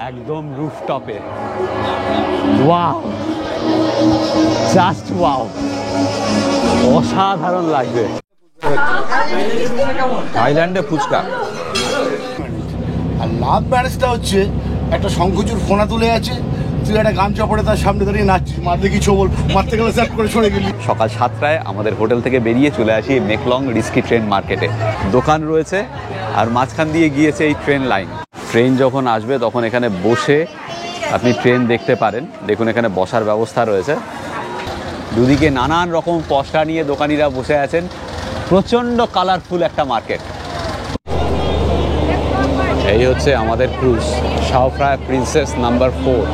একদম রুফটপে। Wow, just wow, অসাধারণ লাগবে। থাইল্যান্ডে ফুচকা। আর লাভ ম্যারেজটা হচ্ছে একটা শঙ্খচূড় ফোনা তুলে আছে, তুই একটা গামছা পড়ে তার সামনে দাঁড়িয়ে নাচছিস, মারলে কি ছবল, মারতে গেলে স্যাট করে সরে গেলি। সকাল 7টায় আমাদের হোটেল থেকে বেরিয়ে চলে আসি মেকলং রিস্কি ট্রেন মার্কেটে। দোকান রয়েছে আর মাঝখান দিয়ে গিয়েছে এই ট্রেন লাইন। ট্রেন যখন আসবে তখন এখানে বসে আপনি ট্রেন দেখতে পারেন। দেখুন এখানে বসার ব্যবস্থা রয়েছে, দুদিকে নানান রকম পসরা নিয়ে দোকানিরা বসে আছেন। প্রচণ্ড কালারফুল একটা মার্কেট। এই হচ্ছে আমাদের ক্রুজ, শাওফ্রায় প্রিন্সেস নাম্বার 4।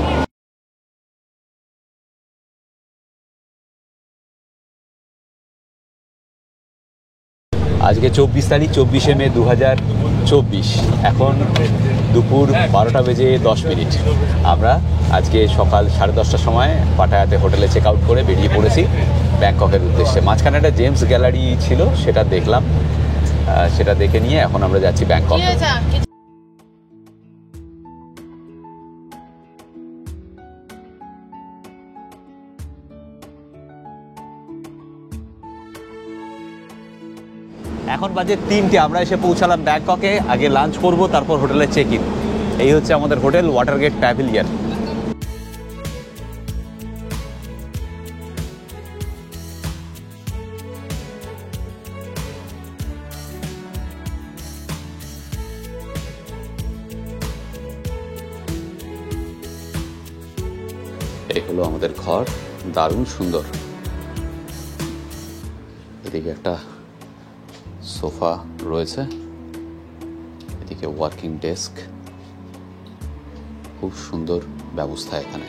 আজকে 24 তারিখ, 24শে মে 2024। এখন দুপুর 12টা বেজে 10 মিনিট। আমরা আজকে সকাল 10:30টার সময় পাটায়াতে হোটেলে চেক আউট করে বেরিয়ে পড়েছি ব্যাংককের উদ্দেশ্যে। মাঝখানে একটা জেমস গ্যালারি ছিল, সেটা দেখলাম, সেটা দেখে নিয়ে এখন আমরা যাচ্ছি ব্যাংকক। এখন বাজে 3টে, আমরা এসে পৌঁছালাম ব্যাংককে। আগে লাঞ্চ করব, তারপর হোটেলে চেক ইন। এই হচ্ছে আমাদের হোটেল, ওয়াটারগেট প্যাভিলিয়ন। এই হলো আমাদের ঘর, দারুণ সুন্দর। এদিকে একটা সোফা রয়েছে, এদিকে ওয়ার্কিং ডেস্ক, খুব সুন্দর ব্যবস্থা এখানে।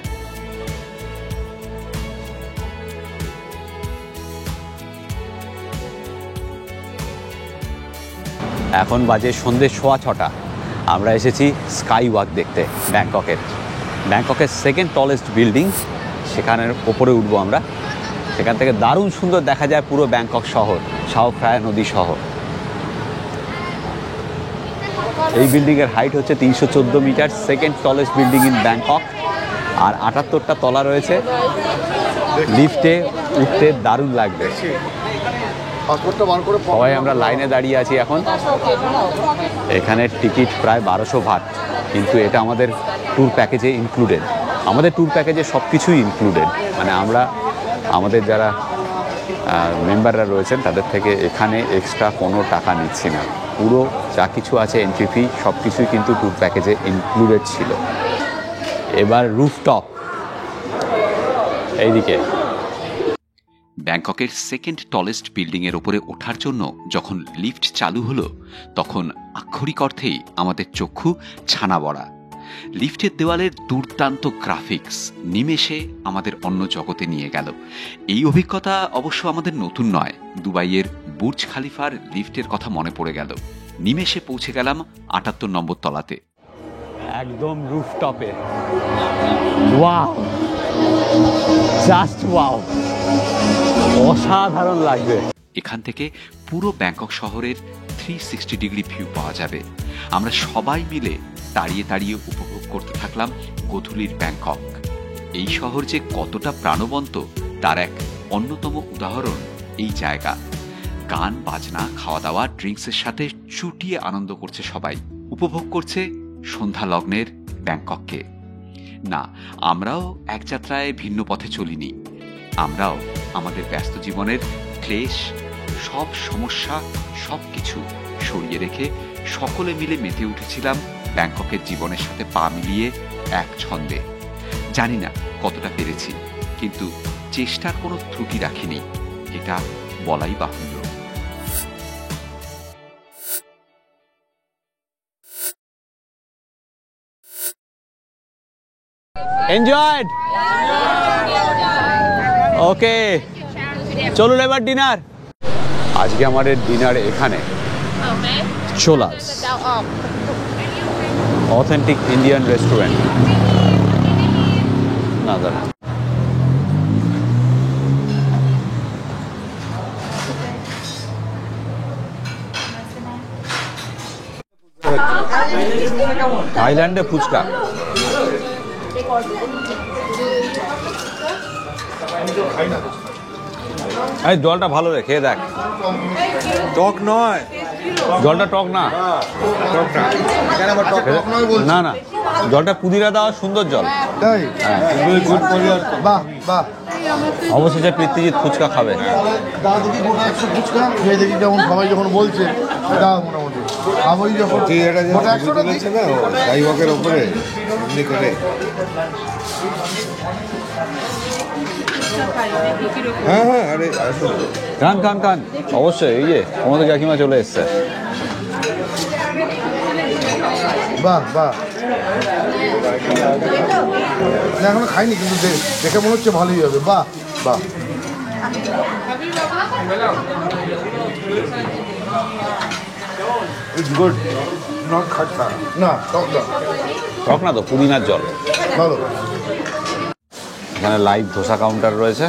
এখন বাজে সন্ধ্যে 6:15। আমরা এসেছি স্কাই ওয়াক দেখতে ব্যাংককের সেকেন্ড টলেস্ট বিল্ডিং, সেখানের ওপরে উঠবো আমরা। সেখান থেকে দারুণ সুন্দর দেখা যায় পুরো ব্যাংকক শহর, শাওফ্রায় নদী সহ। এই বিল্ডিংয়ের হাইট হচ্ছে 314 metre, second tallest building in Bangkok. আর 78টা তলা রয়েছে। লিফটে উঠতে দারুণ লাগবে। সবাই আমরা লাইনে দাঁড়িয়ে আছি এখন। এখানে টিকিট প্রায় 1200 বাট, কিন্তু এটা আমাদের ট্যুর প্যাকেজে ইনক্লুডেড। আমাদের ট্যুর প্যাকেজে সব কিছুই ইনক্লুডেড, মানে আমরা আমাদের যারা মেম্বাররা রয়েছেন তাদের থেকে এখানে এক্সট্রা কোনো টাকা নিচ্ছি না। পুরো যা কিছু আছে, এন্ট্রি ফি সব কিছুই কিন্তু ট্যুর প্যাকেজে ইনক্লুডেড ছিল। এবার রুফটপ এইদিকে। ব্যাংককের সেকেন্ড টলেস্ট বিল্ডিংয়ের ওপরে ওঠার জন্য যখন লিফট চালু হলো, তখন আক্ষরিক অর্থেই আমাদের চক্ষু ছানা বড়া। লিফটের দেওয়ালের দুর্দান্ত গ্রাফিক্স নিমেষে আমাদের অন্য জগতে নিয়ে গেল। এই অভিজ্ঞতা অবশ্য আমাদের নতুন নয়। দুবাইয়ের বুর্জ খালিফার লিফটের কথা মনে পড়ে গেল। নিমেষে পৌঁছে গেলাম 78 নম্বর তলাতে, একদম রুফটপে। ওয়াও, জাস্ট ওয়াও, অসাধারণ লাগবে। এখান থেকে পুরো ব্যাংকক শহরের 360 ডিগ্রি ভিউ পাওয়া যাবে। আমরা সবাই মিলে দাঁড়িয়ে দাঁড়িয়ে উপভোগ করতে থাকলাম গোধূলির ব্যাংকক। এই শহর যে কতটা প্রাণবন্ত তার এক অন্যতম উদাহরণ এই জায়গা। গান বাজনা, খাওয়া দাওয়া, ড্রিঙ্কসের সাথে চুটিয়ে আনন্দ করছে সবাই, উপভোগ করছে সন্ধ্যা লগ্নের ব্যাংকককে। না, আমরাও এক যাত্রায় ভিন্ন পথে চলিনি। আমরাও আমাদের ব্যস্ত জীবনের ক্লেশ, সব সমস্যা, সব কিছু সরিয়ে রেখে সকলে মিলে মেতে উঠেছিলাম ব্যাংককের জীবনের সাথে পা মিলিয়ে এক ছন্দে। জানি না কতটা পেরেছি, কিন্তু চেষ্টার কোনো ত্রুটি রাখিনি, এটা বলাই বাহুল্য। এনজয়েড? ওকে, চলুন এবার ডিনার। আজকে আমাদের ডিনার এখানে চোলাস অথেন্টিক ইন্ডিয়ান রেস্টুরেন্ট। না দাঁড়া, থাইল্যান্ডে ফুচকা এই জলটা ভালো রে, খেয়ে দেখ। টক নয়, জলটা টক না, না না, জলটা পুদিনা দেওয়া সুন্দর জল। তাই বাহ বাহ। অবশেষে প্রীতিজিৎ ফুচকা খাবে। দাদা দেখি গোটা 100 ফুচকা খেয়ে দেখি কেমন, সবাই যখন বলছে দাও মোটামুটি খাবোই যখন গোটা 100টা দিচ্ছে না স্কাইওয়াকের ওপরে এমনি করে। হ্যাঁ হ্যাঁ, আরে আসুন। খান খান খান, অবশ্যই। এই যে আমাদের কাকিমা চলে এসছে। বাহ বাহ। না এখনো খাইনি, কিন্তু দেখে মনে হচ্ছে ভালোই হবে। বাহ বাহ। ইটস গুড, নট খাট্টা। না টক না, টক না তো, পুদিনার জল। ভালো। এখানে লাইভ ধোসা কাউন্টার রয়েছে।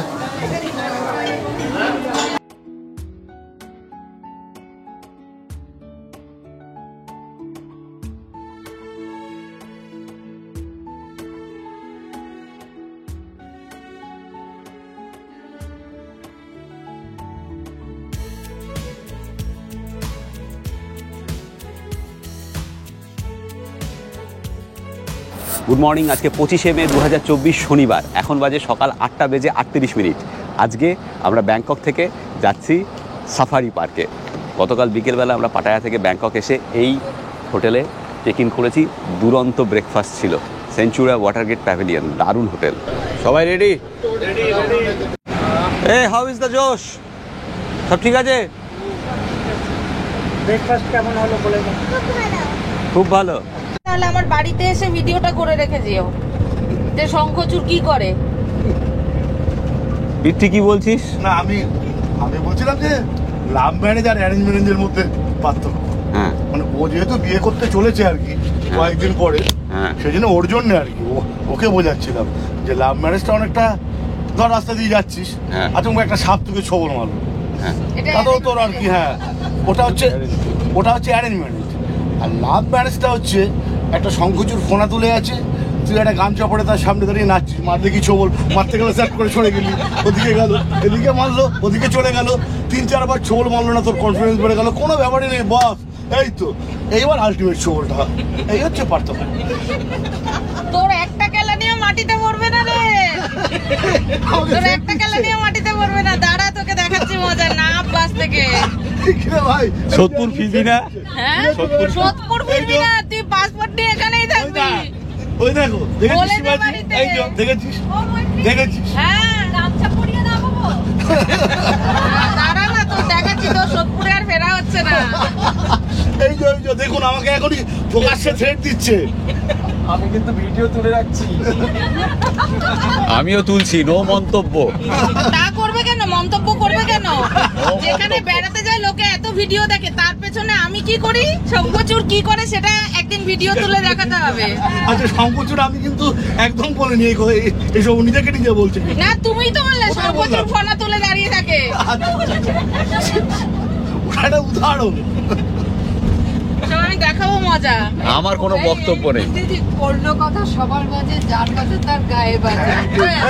Good morning. আজকে 25শে মে 2024 শনিবার। এখন বাজে সকাল 8টা বেজে 38 মিনিট। আজকে আমরা ব্যাংকক থেকে যাচ্ছি সাফারি পার্কে। গতকাল বিকেলবেলা আমরা পাটায়া থেকে ব্যাংকক এসে এই হোটেলে চেক ইন করেছি। দুরন্ত ব্রেকফাস্ট ছিল। সেঞ্চুরিয়া ওয়াটারগেট প্যাভিলিয়ন, দারুণ হোটেল। সবাই ready? A how is the জোশ? সব ঠিক আছে? ব্রেকফাস্ট কেমন হলো বলে দাও। খুব ভালো। তাহলে আমার বাড়িতে এসে ভিডিওটা করে রেখে যেও যে শঙ্খচূড় কি করে। বিট্টি কি বলছিস? না আমি বলছিলাম যে লাভ ম্যারেজ আর অ্যারেঞ্জ ম্যারেজের মধ্যে পার্থক্য। হ্যাঁ মানে ও যেহেতু বিয়ে করতে চলেছে আর কি কয়েকদিন পরে, হ্যাঁ। সেই জন্য ওর জন্য আর কি ওকে বোঝাচ্ছিলাম যে লাভ ম্যারেজটা অনেকটা, ধর রাস্তা দিয়ে যাচ্ছিস, হ্যাঁ। আচমকা একটা সাপ তোকে ছোবল মারলো, হ্যাঁ তাতেও তোর আর কি, হ্যাঁ ওটা হচ্ছে অ্যারেঞ্জ ম্যারেজ। আর লাভ ম্যারেজটা হচ্ছে একটা শঙ্খচূড় ফোনা তুলে আছে, তুই একটা গামছা পরে তার সামনে দাঁড়িয়ে নাচছিস, মারলে কি ছোবল, মারতে গেলে স্যাট করে সরে গেলি, ওদিকে গেল, এদিকে মারলো, ওদিকে চলে গেল, 3-4 বার ছোবল মারলো না, তোর কনফিডেন্স বেড়ে গেল, কোনো ব্যাপারই নেই, বাস এই তো এইবার আলটিমেট ছোবলটা। এই হচ্ছে পার্থক্য। তোর একটা কেলা নিয়ে মাটিতে পড়বে না রে, তোর একটা কেলা নিয়ে মাটিতে পড়বে না। দাঁড়া তোকে দেখাচ্ছি মজা, না বাস থেকে। ভাই সোদপুর ফিরবি না? হ্যাঁ সোদপুর ফিরবি না, তুই পাসপোর্ট নিয়ে এখানেই থাকবি। ওই দেখো, বলে দেখেছিস দে বাজি? বাড়িতে। এই যে দেখেছিস হ্যাঁ গামছা পরিয়ে দাও বাবু। দাঁড়া না, তোর দেখাচ্ছি, তোর সোদপুরে আর ফেরা হচ্ছে না। এই যে দেখুন আমাকে এখনই প্রকাশ্যে থ্রেট দিচ্ছে। আমি কিন্তু ভিডিও তুলে রাখছি। আমিও তুলছি, নো মন্তব্য। তা করবে কেন, মন্তব্য করবে কেন? যেখানে বেড়াতে যায় লোকে এত ভিডিও দেখে, তার পেছনে আমি কি করি, শঙ্খচূড় কি করে, সেটা একদিন ভিডিও তুলে দেখাতে হবে। আচ্ছা শঙ্খচূড় আমি কিন্তু একদম বলিনি, এসব নিজেকে নিজে বলছে। না তুমিই তো বললে শঙ্খচূড় ফোনা তুলে দাঁড়িয়ে থাকে। ওটা একটা উদাহরণ। সব আমি দেখাবো মজা। আমার কোনো বক্তব্য নেই। অন্য কথা সবার মাঝে, যার কথা তার গায়ে বাজে।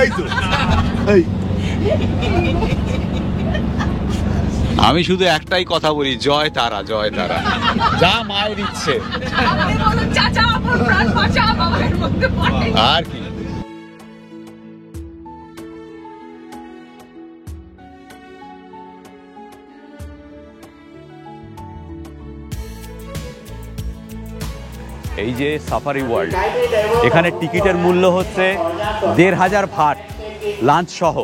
এই তো এই আমি শুধু একটাই কথা বলি, জয় তারা, জয় তারা। যা মায়ের ইচ্ছে। আর কি। এই যে সাফারি ওয়ার্ল্ড, এখানে টিকিটের মূল্য হচ্ছে ১৫০০ ভাট, লাঞ্চ সহ।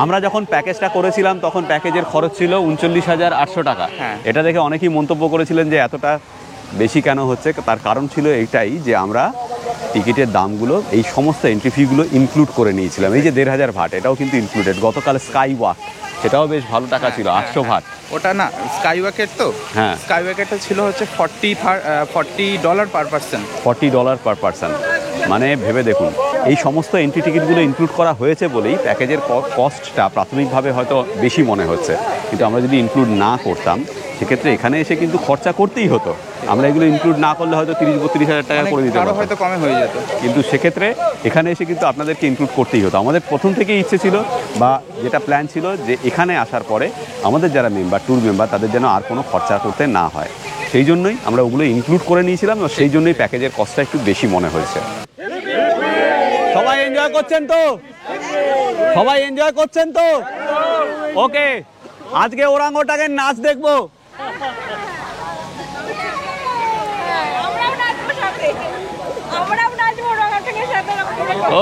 আমরা যখন প্যাকেজটা করেছিলাম তখন প্যাকেজের খরচ ছিল ৩৯,৮০০ টাকা। এটা দেখে অনেকেই মন্তব্য করেছিলেন যে এতটা বেশি কেন হচ্ছে। তার কারণ ছিল এইটাই যে আমরা টিকিটের দামগুলো, এই সমস্ত এন্ট্রি ফিগুলো ইনক্লুড করে নিয়েছিলাম। এই যে ১৫০০ ভাট, এটাও কিন্তু ইনক্লুডেড। গতকাল স্কাই ওয়াক, সেটাও বেশ ভালো টাকা ছিল, ৮০০ ভাট। ওটা না স্কাইওয়াকের, তো হ্যাঁ, স্কাইওয়াকেরটা ছিল হচ্ছে $40 পার পার্সন। $40 per person. মানে ভেবে দেখুন, এই সমস্ত এন্ট্রি টিকিটগুলো ইনক্লুড করা হয়েছে বলেই প্যাকেজের কস্টটা প্রাথমিকভাবে হয়তো বেশি মনে হচ্ছে, কিন্তু আমরা যদি ইনক্লুড না করতাম সেক্ষেত্রে এখানে এসে কিন্তু খরচা করতেই হতো। আমরা এগুলো ইনক্লুড না করলে হয়তো 30-32 হাজার টাকা করে দিতে আরো পারতাম, হয়তো কমে হয়ে যেত। কিন্তু সেক্ষেত্রে এখানে এসে কিন্তু আপনাদেরকে ইনক্লুড করতেই হতো। আমাদের প্রথম থেকেই ইচ্ছে ছিল বা যেটা প্ল্যান ছিল যে এখানে আসার পরে আমাদের যারা মেম্বার, ট্যুর মেম্বার, তাদের যেন আর কোনো খরচা করতে না হয়, সেই জন্যই আমরা ওগুলো ইনক্লুড করে নিয়েছিলাম, এবং সেই জন্যই প্যাকেজের কস্টটা একটু বেশি মনে হয়েছে। সবাই এনজয় করছেন তো? সবাই এনজয় করছেন তো? ওকে, আজকে ওরাংওটাংয়ের নাচ দেখবো।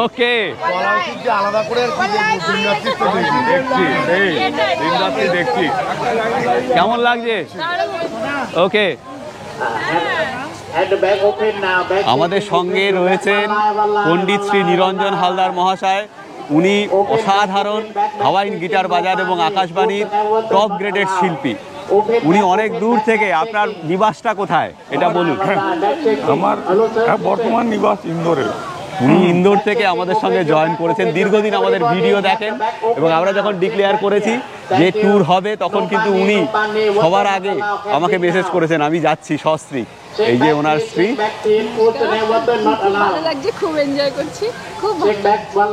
ওকে, আলাদা করে দেখছি কেমন লাগছে। ওকে, আমাদের সঙ্গে রয়েছেন পণ্ডিত শ্রী নিরঞ্জন হালদার মহাশয়। উনি অসাধারণ হাওয়াইন গিটার বাজান এবং আকাশবাণীর টপ গ্রেডের শিল্পী। উনি অনেক দূর থেকে, আপনার নিবাসটা কোথায় এটা বলুন। আমার বর্তমান নিবাস ইন্দোরে। উনি ইন্দোর থেকে আমাদের সঙ্গে জয়েন করেছেন, দীর্ঘদিন আমাদের ভিডিও দেখেন, এবং আমরা যখন ডিক্লেয়ার করেছি যে ট্যুর হবে তখন কিন্তু উনি সবার আগে আমাকে মেসেজ করেছেন আমি যাচ্ছি সস্ত্রী। এই যে ওনার স্ত্রী। ভালো লাগছে, খুব এনজয় করছি, খুব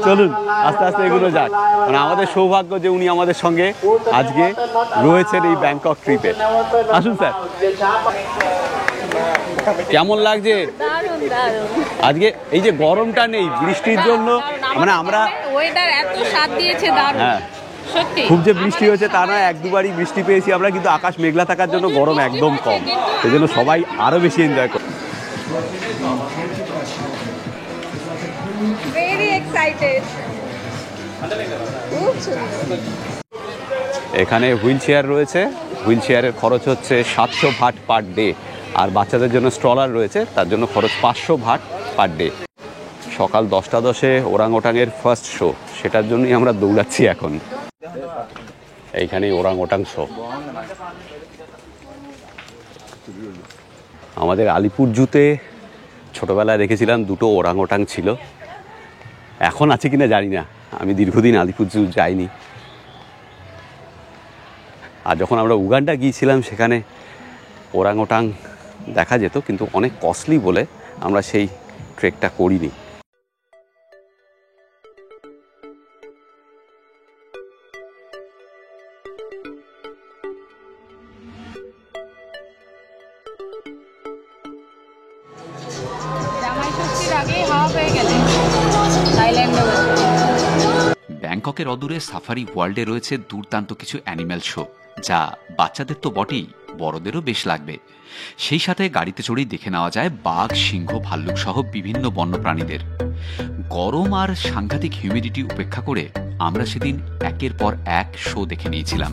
চলুন আস্তে আস্তে এগুলো যাক। মানে আমাদের সৌভাগ্য যে উনি আমাদের সঙ্গে আজকে রয়েছেন এই ব্যাংকক ট্রিপে। আসুন স্যার, কেমন লাগছে আজকে? এই যে গরমটা নেই, বৃষ্টির জন্য মানে আমরা ওয়েদার এত সাথ দিয়েছে, দারুণ হ্যাঁ, সত্যি। খুব যে বৃষ্টি হয়েছে তা নয়, 1-2বারই বৃষ্টি পেয়েছি আমরা, কিন্তু আকাশ মেঘলা থাকার জন্য গরম একদম কম, সেই জন্য সবাই আরো বেশি এনজয় করে। Very excited. এখানে হুইল চেয়ার রয়েছে, হুইল চেয়ারের খরচ হচ্ছে 700 ভাট পার ডে, আর বাচ্চাদের জন্য স্ট্রলার রয়েছে, তার জন্য খরচ 500 ভাট পার ডে। সকাল 10:10 ওরাংওটাংয়ের ফার্স্ট শো, সেটার জন্যই আমরা দৌড়াচ্ছি এখন। এইখানে ওরাংওটাং শো। আমাদের আলিপুর জুতে ছোটোবেলায় দেখেছিলাম 2টো ওরাংওটাং ছিল, এখন আছে কিনা জানি না, আমি দীর্ঘদিন আলিপুর জু যাইনি। আর যখন আমরা উগান্ডা গিয়েছিলাম সেখানে ওরাংওটাং দেখা যেত, কিন্তু অনেক কস্টলি বলে আমরা সেই ট্রেকটা করিনি। ব্যাংককের অদূরে সাফারি ওয়ার্ল্ডে রয়েছে দুর্দান্ত কিছু অ্যানিম্যাল শো, যা বাচ্চাদের তো বটেই, বড়দেরও বেশ লাগবে। সেই সাথে গাড়িতে চড়েই দেখে নেওয়া যায় বাঘ, সিংহ, ভাল্লুক সহ বিভিন্ন বন্যপ্রাণীদের। গরম আর সাংঘাতিক হিউমিডিটি উপেক্ষা করে আমরা সেদিন একের পর এক শো দেখে নিয়েছিলাম।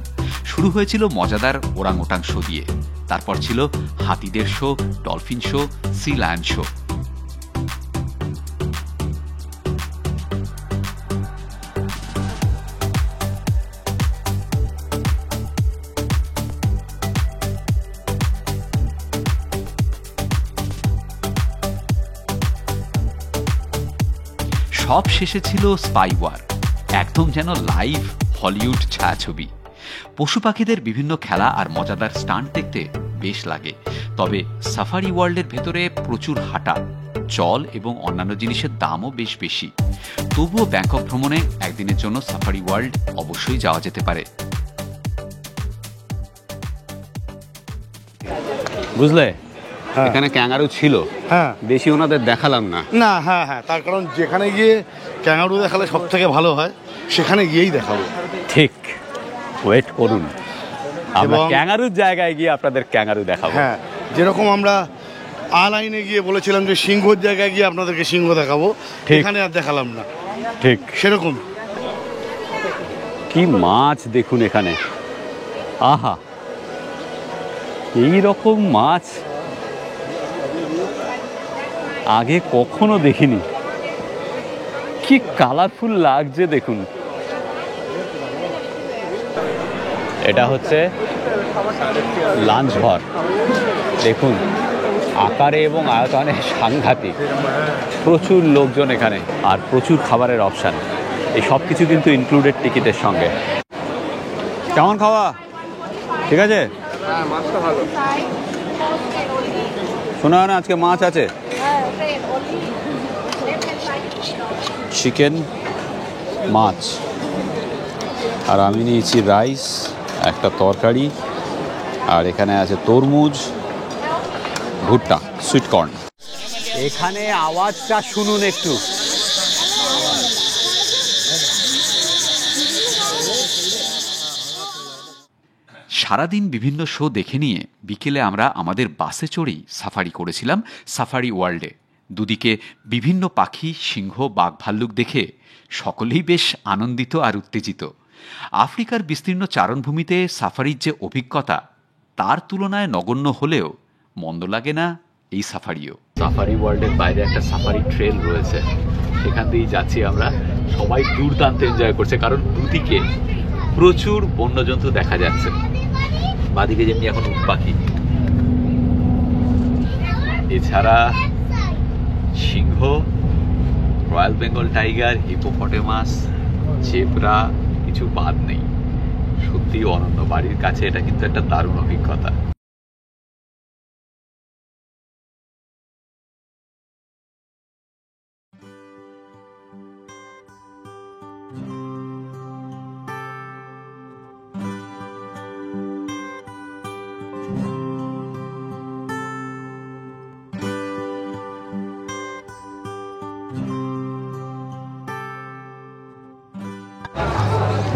শুরু হয়েছিল মজাদার ওরাংওটাং শো দিয়ে, তারপর ছিল হাতিদের show, dolphin show, sea lion show. সব শেষে ছিল স্পাই ওয়ার, একদম যেন লাইভ হলিউড ছায়াছবি। পশু পাখিদের বিভিন্ন খেলা আর মজাদার স্টান্ট দেখতে বেশ লাগে, তবে সাফারি ওয়ার্ল্ডের ভেতরে প্রচুর হাঁটা, জল এবং অন্যান্য জিনিসের দামও বেশ বেশি। তবুও ব্যাংকক ভ্রমণে একদিনের জন্য সাফারি ওয়ার্ল্ড অবশ্যই যাওয়া যেতে পারে। বুঝলে, হ্যাঁ। এখানে ক্যাঙ্গারু ছিল, হ্যাঁ বেশি ওনাদের দেখালাম না। না, হ্যাঁ হ্যাঁ, তার কারণ যেখানে গিয়ে ক্যাঙ্গারু দেখালে সব থেকে ভালো হয়, সেখানে গিয়েই দেখাবো। ঠিক, ওয়েট করুন, আমরা এবং- ক্যাঙ্গারুর জায়গায় গিয়ে আপনাদের ক্যাঙ্গারু দেখাবো। হ্যাঁ, যেরকম আমরা লাইনে গিয়ে বলেছিলাম যে সিংহর জায়গায় গিয়ে আপনাদেরকে সিংহ দেখাবো, ঠিক। এখানে আর দেখালাম না, ঠিক, সেরকম। কি মাছ দেখুন এখানে, আহা, এই রকম মাছ আগে কখনো দেখিনি। কি কালারফুল লাগছে দেখুন। এটা হচ্ছে লাঞ্চ ঘর, দেখুন আকারে এবং আয়তনে সাংঘাতিক, প্রচুর লোকজন এখানে আর প্রচুর খাবারের অপশান। এই সব কিছু কিন্তু ইনক্লুডেড টিকিটের সঙ্গে। কেমন খাওয়া? ঠিক আছে, হ্যাঁ, মাছটা ভালো। শোনা হয় না আজকে মাছ আছে, চিকেন, মাছ, আর আমি নিয়েছি রাইস, একটা তরকারি, আর এখানে আছে তরমুজ, ভুট্টা, সুইট কর্ন। এখানে আওয়াজটা শুনুন একটু। সারাদিন বিভিন্ন শো দেখে নিয়ে বিকেলে আমরা আমাদের বাসে চড়েই সাফারি করেছিলাম সাফারি ওয়ার্ল্ডে। দুদিকে বিভিন্ন পাখি, সিংহ, বাঘ, ভাল্লুক দেখে সকলেই বেশ আনন্দিত আর উত্তেজিত। আফ্রিকার বিস্তীর্ণ চারণভূমিতে সাফারির যে অভিজ্ঞতা তার তুলনায় নগণ্য হলেও মন্দ লাগে না এই সাফারিও। সাফারি ওয়ার্ল্ডের বাইরে একটা সাফারি ট্রেল রয়েছে, সেখান দিয়েই যাচ্ছি আমরা। সবাই দুর্দান্ত এনজয় করছে, কারণ দুদিকে প্রচুর বন্যজন্তু দেখা যাচ্ছে। বাদিকে যেমনি এখন উট পাখি, এছাড়া সিংহ, royal Bengal tiger, hippopotamus, zebra, কিছু বাদ নেই। সত্যি অনন্য। বাড়ির কাছে এটা কিন্তু একটা দারুণ অভিজ্ঞতা।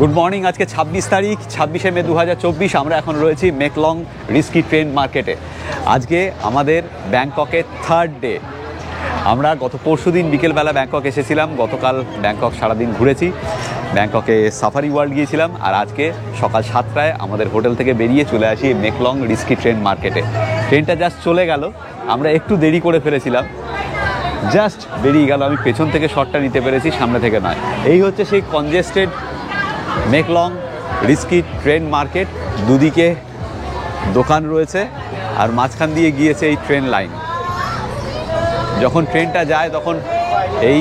Good morning. আজকে 26 তারিখ, 26শে মে 2024। আমরা এখন রয়েছি মেকলং রিস্কি ট্রেন মার্কেটে। আজকে আমাদের ব্যাংককের থার্ড ডে। আমরা গত পরশুদিন বিকেলবেলা ব্যাংকক এসেছিলাম, গতকাল ব্যাংকক সারাদিন ঘুরেছি, ব্যাংককে সাফারি ওয়ার্ল্ড গিয়েছিলাম, আর আজকে সকাল 7টায় আমাদের হোটেল থেকে বেরিয়ে চলে আসি মেকলং রিস্কি ট্রেন মার্কেটে। ট্রেনটা জাস্ট চলে গেল, আমরা একটু দেরি করে ফেলেছিলাম, জাস্ট বেরিয়ে গেল। আমি পেছন থেকে শটটা নিতে পেরেছি, সামনে থেকে নয়। এই হচ্ছে সেই কনজেস্টেড মেকলং রিস্কি ট্রেন মার্কেট। দুদিকে দোকান রয়েছে আর মাঝখান দিয়ে গিয়েছে এই ট্রেন লাইন। যখন ট্রেনটা যায় তখন এই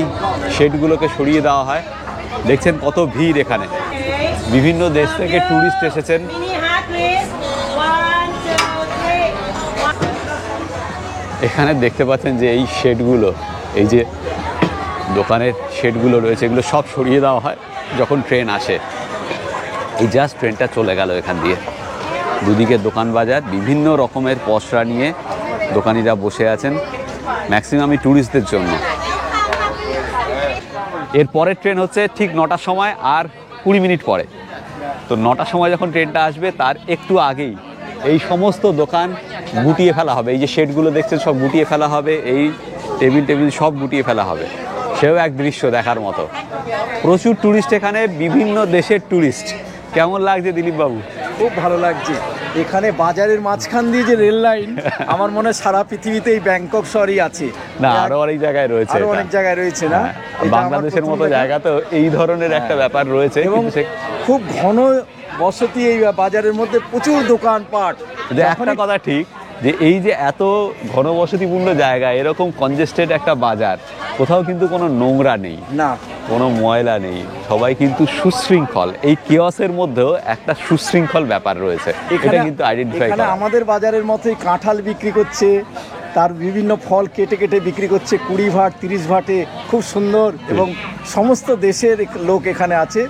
শেডগুলোকে সরিয়ে দেওয়া হয়। দেখছেন কত ভিড় এখানে, বিভিন্ন দেশ থেকে ট্যুরিস্ট এসেছেন। এখানে দেখতে পাচ্ছেন যে এই শেডগুলো, এই যে দোকানের শেডগুলো রয়েছে, এগুলো সব সরিয়ে দেওয়া হয় যখন ট্রেন আসে। এই জাস্ট ট্রেনটা চলে গেল এখান দিয়ে। দুদিকে দোকান বাজার, বিভিন্ন রকমের পসরা নিয়ে দোকানিরা বসে আছেন, ম্যাক্সিমামই ট্যুরিস্টদের জন্য। এর পরের ট্রেন হচ্ছে ঠিক 9টার সময় আর 20 মিনিট পরে। তো 9টার সময় যখন ট্রেনটা আসবে তার একটু আগেই এই সমস্ত দোকান গুটিয়ে ফেলা হবে। এই যে শেডগুলো দেখছেন সব গুটিয়ে ফেলা হবে, এই টেবিল সব গুটিয়ে ফেলা হবে। সেও এক দৃশ্য দেখার মতো। প্রচুর ট্যুরিস্ট এখানে, বিভিন্ন দেশের ট্যুরিস্ট। কেমন লাগছে দিলীপ বাবু? খুব ভালো লাগছে। এখানে বাজারের মাঝখান দিয়ে যে রেল লাইন, আমার মনে হয় সারা পৃথিবীতে এই ব্যাংকক শহরই আছে না, আরো অনেক জায়গায় রয়েছে, আরো অনেক জায়গায় রয়েছে না? বাংলাদেশের মতো জায়গা তো এই ধরনের একটা ব্যাপার রয়েছে। এবং খুব ঘন বসতি এই বাজারের মধ্যে, প্রচুর দোকানপাট। একটা কথা ঠিক যে এই যে এত ঘনবসতিপূর্ণ জায়গা, এরকম কনজেস্টেড একটা বাজার, কোথাও কিন্তু কোনো নোংরা নেই, না কোনো ময়লা নেই, সবাই কিন্তু সুশৃঙ্খল। এই কিয়সের মধ্যেও একটা সুশৃঙ্খল ব্যাপার রয়েছে, এটা কিন্তু আইডেন্টিফাই করা। আমাদের বাজারের মতোই কাঁঠাল বিক্রি করছে, তার বিভিন্ন ফল কেটে কেটে বিক্রি করছে 20 ভাট 30 ভাটে, খুব সুন্দর। এবং সমস্ত দেশের লোক এখানে আছে।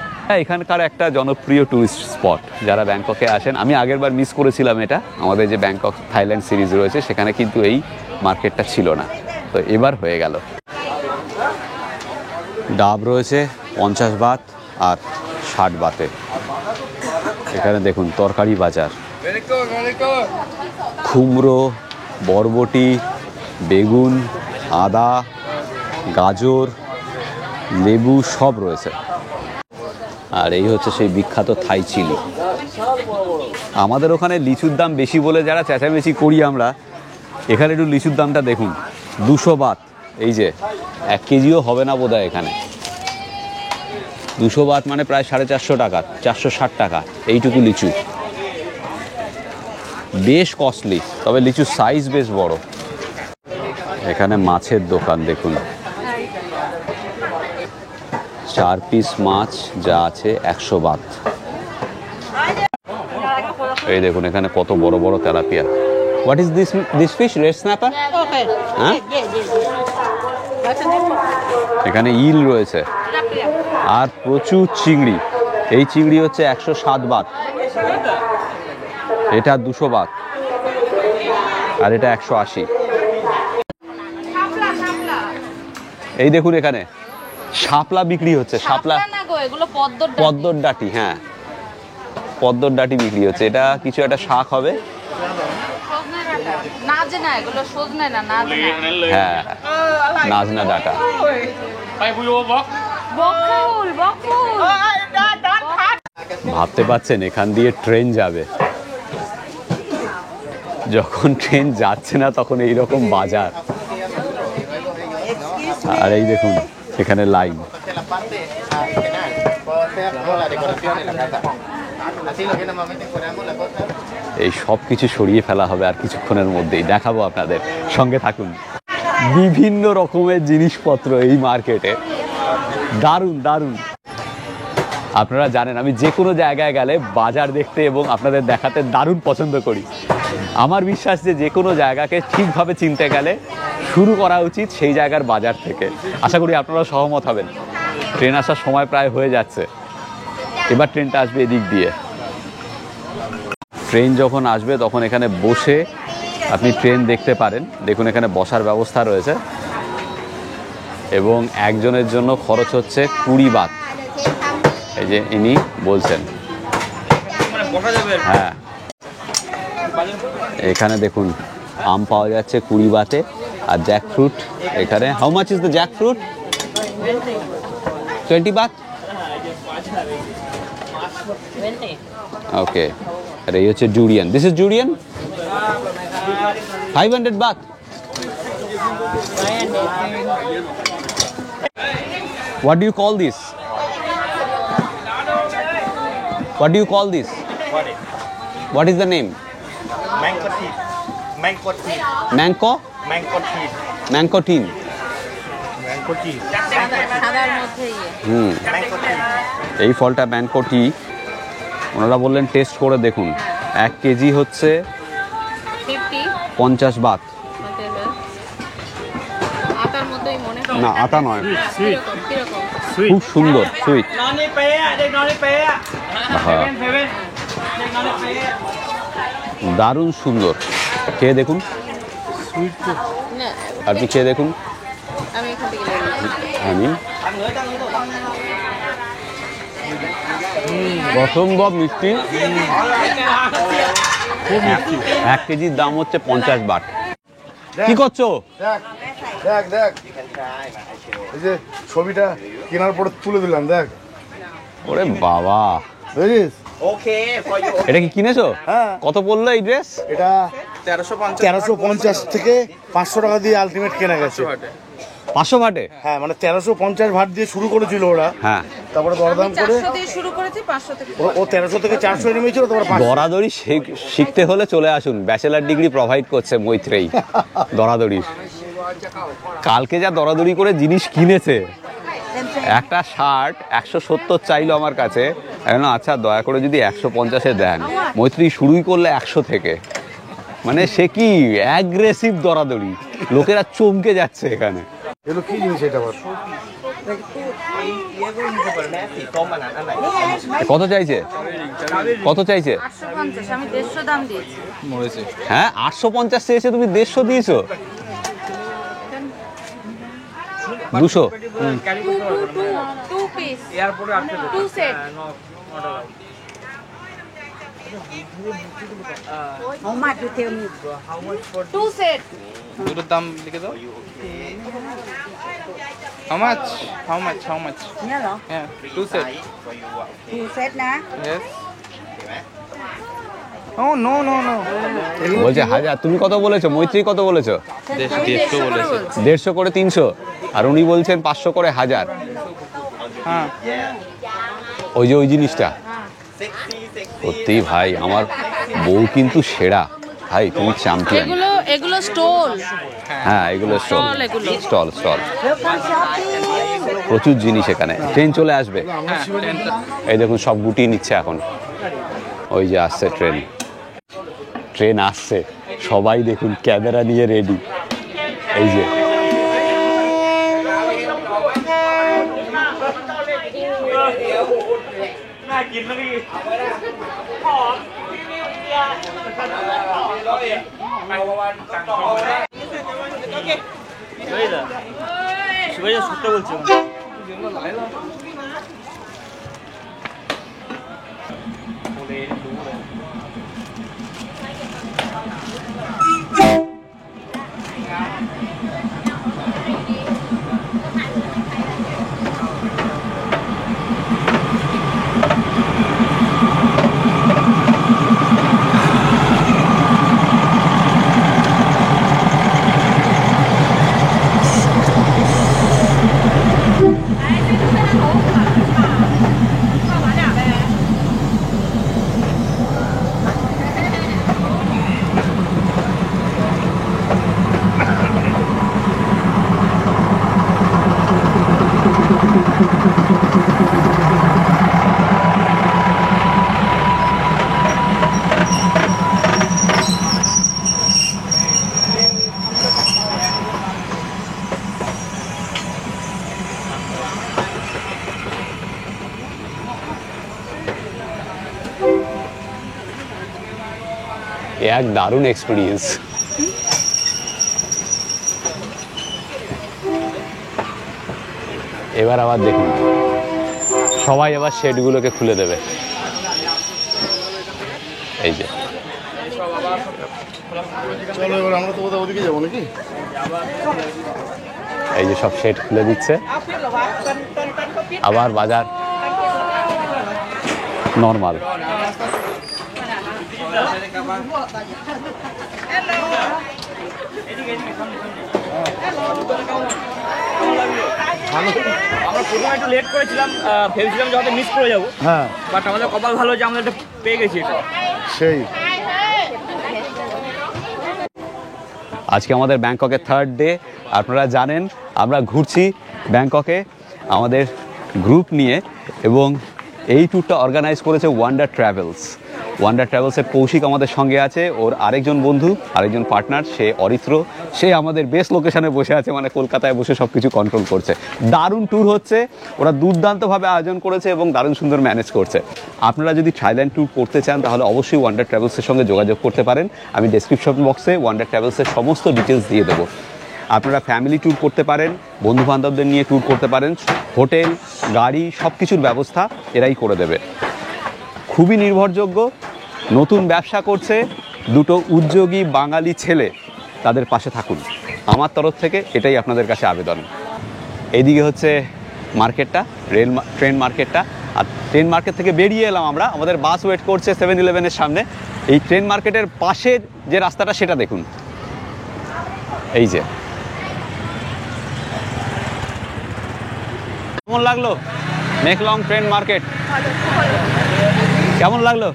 এখানকার একটা জনপ্রিয় টুরিস্ট স্পট, যারা ব্যাংককে আসেন। আমি আগেরবার মিস করেছিলাম এটা, আমাদের যে ব্যাংকক থাইল্যান্ড সিরিজ রয়েছে সেখানে কিন্তু এই মার্কেটটা ছিল না, তো এবার হয়ে গেল। ডাব রয়েছে 50 বাত আর 60 বাতে। এখানে দেখুন তরকারি বাজার, কুমড়ো, বরবটি, বেগুন, আদা, গাজর, লেবু সব রয়েছে। আর এই হচ্ছে সেই বিখ্যাত থাই চিলি। আমাদের ওখানে লিচুর দাম বেশি বলে যারা চেঁচামেচি করি আমরা, এখানে একটু লিচুর দামটা দেখুন, 200 বাত। এই যে 1 কেজিও হবে না বোধহয় এখানে। 200 বাত মানে প্রায় 450 টাকা, 460 টাকা এইটুকু লিচু। বেশ কস্টলি, তবে লিচুর সাইজ বেশ বড়। এখানে মাছের দোকান দেখুন, 4 পিস মাছ যা আছে 100 বাত। এই দেখুন এখানে কত বড় বড় tilapia, What is this fish? Red snapper? Okay. Huh? এখানে ইল রয়েছে আর প্রচুর চিংড়ি। এই চিংড়ি হচ্ছে 107 বাত, এটা 200 বাত, আর এটা 180। এই দেখুন এখানে শাপলা বিক্রি হচ্ছে। শাপলা না গো, এগুলো পদ্মর ডাঁটি। পদ্মর ডাঁটি, হ্যাঁ পদ্মর ডাঁটি বিক্রি হচ্ছে। এটা কিছু একটা শাক হবে। সজনে ডাঁটা। নাজনা, এগুলো সজনে না, নাজনা। হ্যাঁ, নাজনা ডাঁটা। বকুল, বকুল। ভাবতে পারছেন এখান দিয়ে ট্রেন যাবে, যখন ট্রেন যাচ্ছে না তখন এইরকম বাজার। আর এই দেখুন এখানে লাইন। এই সব কিছু সরিয়ে ফেলা হবে আর কিছুক্ষণের মধ্যেই, দেখাবো আপনাদের, সঙ্গে থাকুন। বিভিন্ন রকমের জিনিসপত্র এই মার্কেটে, দারুণ দারুণ। আপনারা জানেন আমি যে কোনো জায়গায় গেলে বাজার দেখতে এবং আপনাদের দেখাতে দারুণ পছন্দ করি। আমার বিশ্বাস যে কোনো জায়গাকে ঠিকভাবে চিনতে গেলে শুরু করা উচিত সেই জায়গার বাজার থেকে। আশা করি আপনারা সহমত হবেন। ট্রেন আসার সময় প্রায় হয়ে যাচ্ছে, এবার ট্রেনটা আসবে এদিক দিয়ে। ট্রেন যখন আসবে তখন এখানে বসে আপনি ট্রেন দেখতে পারেন। দেখুন এখানে বসার ব্যবস্থা রয়েছে এবং একজনের জন্য খরচ হচ্ছে 20 বাত। এই যে ইনি বলছেন, হ্যাঁ এখানে দেখুন আম পাওয়া যাচ্ছে 20 বাতে, আর জ্যাক ফ্রুট এখানে। How much is the Jack fruit? 20 Baat. ওকে, আর এই হচ্ছে durian. This is durian, 500 Baat. What do you call this? What do you call this? What is the name? Mango tea. Mango tea. Mango? Mango tea. Mango tea. Mango tea. সাদার মধ্যে Mango tea. এই ফলটা ম্যানকো টি। ওনারা বললেন test করে দেখুন। 1 KG হচ্ছে 50 বাত। আটার মধ্যেই মনে হয়। না আটা নয়, কিরকম কিরকম? খুব সুন্দর সুইট। দারুণ সুন্দর, খেয়ে দেখুন। না, আপনি খেয়ে দেখুন। আমি এখান থেকে নিয়ে আমি অসম্ভব মিষ্টি। 1 কেজির দাম হচ্ছে 50 বাট। কি করছো? দেখ দেখ দেখ, এই যে ছবিটা কেনার পরে তুলে দিলাম, দেখ। ওরে বাবা, বুঝিস? Okay, for you. এটা কি কিনেছো? হ্যাঁ। কত বললো এই ড্রেস? এটা 1350 1350 থেকে 500 টাকা দিয়ে আলটিমেট কেনা গেছে। 500 বাটে? হ্যাঁ, মানে 1350 ভাট দিয়ে শুরু করেছিল ওরা, হ্যাঁ। তারপরে দরদাম করে 400 দিয়ে শুরু করেছি, 500 থেকে ও 1300 থেকে 400 নেমেছিল, তারপর 500। দরাদরি শিখতে হলে চলে আসুন, ব্যাচেলার ডিগ্রি প্রোভাইড করছে মৈত্রেয়ী দরাদরির। কালকে যা দরাদরি করে জিনিস কিনেছে, একটা শার্ট 170 চাইলো আমার কাছে। এখন আচ্ছা দয়া করে যদি 150-এ দেন। মৈত্রী শুরুই করলে 100 থেকে, মানে সে কি অ্যাগ্রেসিভ দরাদরি, লোকেরা চমকে যাচ্ছে এখানে। এগুলো কি জিনিস এটা আবার? কত চাইছে? কত চাইছে? 850, আমি 150 দাম দিয়েছি। হ্যাঁ 850 চেয়েছে, তুমি 150 দিয়েছো? 200? Two piece. Two set. Two set. দুটোর দাম লিখে দাও। How much? How much? How much? Yeah, 2 set. Two set na. Yes. Oh no no no. বলছে 1000। তুমি কত বলেছো? মৈত্রী কত বলেছো? 150 বলেছে। 150 করে 300, আর উনি বলছেন 500 করে 1000। হ্যাঁ। ওই যে ওই জিনিসটা সত্যি ভাই, আমার বউ কিন্তু সেরা ভাই, তুমি চ্যাম্পিয়ন। এগুলো স্টল। হ্যাঁ এগুলো স্টল, Stall এগুলো। স্টল স্টল, প্রচুর জিনিস এখানে। ট্রেন চলে আসবে, এই দেখুন সব গুটিয়ে নিচ্ছে এখন। ওই যে আসছে ট্রেন, ট্রেন আসছে। সবাই দেখুন ক্যামেরা নিয়ে রেডি। এই যে এক দারুণ এক্সপিরিয়েন্স। এবার আবার দেখুন সবাই এবার শেডগুলোকে খুলে দেবে। এই যে চলো এবার আমরা তো কোথাও ওদিকে যাবো নাকি? এই যে সব শেড খুলে দিচ্ছে, আবার বাজার নর্মাল। আমরা প্রথমে একটু লেট করেছিলাম, ভেবেছিলাম যে হয়তো মিস করে যাবো, হ্যাঁ বাট আমাদের কপাল ভালো যে আমরা এটা পেয়ে গেছি। এটা সেই আজকে আমাদের ব্যাংককের থার্ড ডে। আপনারা জানেন আমরা ঘুরছি ব্যাংককে আমাদের গ্রুপ নিয়ে, এবং এই ট্যুরটা অর্গানাইজ করেছে ওয়ান্ডার ট্রাভেলস। ওয়ান্ডার ট্রাভেলসের কৌশিক আমাদের সঙ্গে আছে, ওর আরেকজন বন্ধু, আরেকজন পার্টনার, সে অরিত্র। সে আমাদের বেস্ট লোকেশনে বসে আছে, মানে কলকাতায় বসে সব কিছু কন্ট্রোল করছে। দারুণ ট্যুর হচ্ছে, ওরা দুর্দান্তভাবে আয়োজন করেছে এবং দারুণ সুন্দর ম্যানেজ করছে। আপনারা যদি থাইল্যান্ড ট্যুর করতে চান তাহলে অবশ্যই ওয়ান্ডার ট্রাভেলসের সঙ্গে যোগাযোগ করতে পারেন। আমি ডেসক্রিপশন বক্সে ওয়ান্ডার ট্রাভেলসের সমস্ত ডিটেলস দিয়ে দেবো। আপনারা ফ্যামিলি ট্যুর করতে পারেন, বন্ধুবান্ধবদের নিয়ে ট্যুর করতে পারেন, হোটেল, গাড়ি সব কিছুর ব্যবস্থা এরাই করে দেবে। খুবই নির্ভরযোগ্য, নতুন ব্যবসা করছে, দুটো উদ্যোগী বাঙালি ছেলে, তাদের পাশে থাকুন। আমার তরফ থেকে এটাই আপনাদের কাছে আবেদন। এইদিকে হচ্ছে মার্কেটটা, ট্রেন মার্কেটটা। আর ট্রেন মার্কেট থেকে বেরিয়ে এলাম আমরা, আমাদের বাস ওয়েট করছে 7-Eleven-এর সামনে। এই ট্রেন মার্কেটের পাশের যে রাস্তাটা সেটা দেখুন, এই যে। কেমন লাগলো মেকলং ট্রেন মার্কেট? কেমন লাগলো?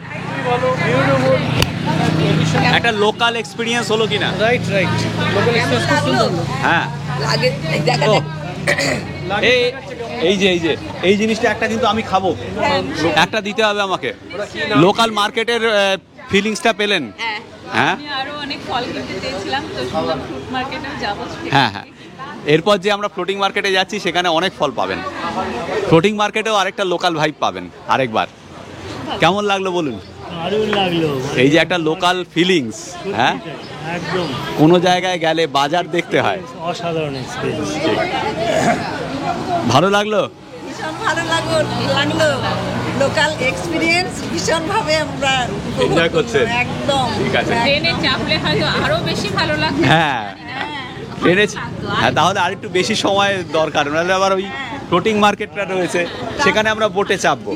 একটা লোকাল এক্সপিরিয়েন্স হলো কিনা? রাইট লোকাল এক্সপ্রেস খুব সুন্দর। হ্যাঁ ও, এই জিনিসটা একটা কিন্তু আমি খাবো, একটা দিতে হবে আমাকে। লোকাল মার্কেটের ফিলিংসটা পেলেন? হ্যাঁ আরো অনেক ফল কিনতে চেয়েছিলাম, তো শুনলাম ফ্রুট মার্কেটেও যাবো। হ্যাঁ হ্যাঁ, এরপর যে আমরা ফ্লোটিং মার্কেটে যাচ্ছি সেখানে অনেক ফল পাবেন। ফ্লোটিং মার্কেটেও আরেকটা লোকাল ভাইব পাবেন আরেকবার। কেমন লাগলো বলুন? দারুণ লাগলো, এই যে একটা লোকাল ফিলিংস। হ্যাঁ একদম কোনো জায়গায় গেলে বাজার দেখতে হয়। অসাধারণ এক্সপিরিয়েন্স। ভালো লাগলো? ভীষণ ভালো লাগলো, লোকাল এক্সপিরিয়েন্স ভীষণভাবে আমরা এনজয় করছেন? একদম ঠিক আছে। ট্রেনে চাপলে হয়তো আরো বেশি ভালো লাগবে। হ্যাঁ ট্রেনে, হ্যাঁ তাহলে আর একটু বেশি সময় দরকার, নাহলে আবার ওই ফ্লোটিং মার্কেটটা রয়েছে সেখানে আমরা বোটে চাপবো।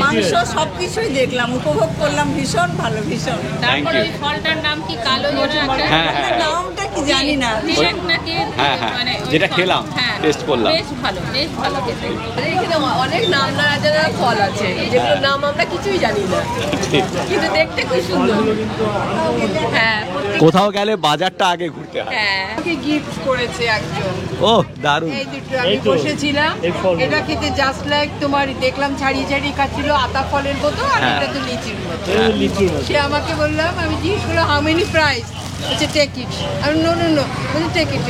মাংস সবকিছুই দেখলাম, উপভোগ করলাম, ভীষণ ভালো, ভীষণ। তারপরে ওই ফলটার নাম কি, কালো জোড়া? হ্যাঁ হ্যাঁ, নামটা কি কি জানি না হ্যাঁ হ্যাঁ যেটা খেলাম টেস্ট করলাম বেশ ভালো খেতে। এখানে অনেক নাম না জানা ফল আছে, যেগুলো নাম আমরা কিছুই জানি না, কিন্তু দেখতে খুব সুন্দর। হ্যাঁ, কোথাও গেলে বাজারটা আগে ঘুরতে হয়। হ্যাঁ, গিফট করেছে একজন। ও দারুণ। এই দুটো আমি বসেছিলাম, এটা খেতে জাস্ট লাইক তোমার, দেখলাম ছাড়িয়ে ছাড়িয়ে খাচ্ছিল আতা ফলের মতো, আর এটা তো লিচির মতো। সে আমাকে বললাম, আমি জিজ্ঞেস করলাম হাউ মেনি প্রাইস, বলছে টেক ইট। আমি নো বলছি টেক ইট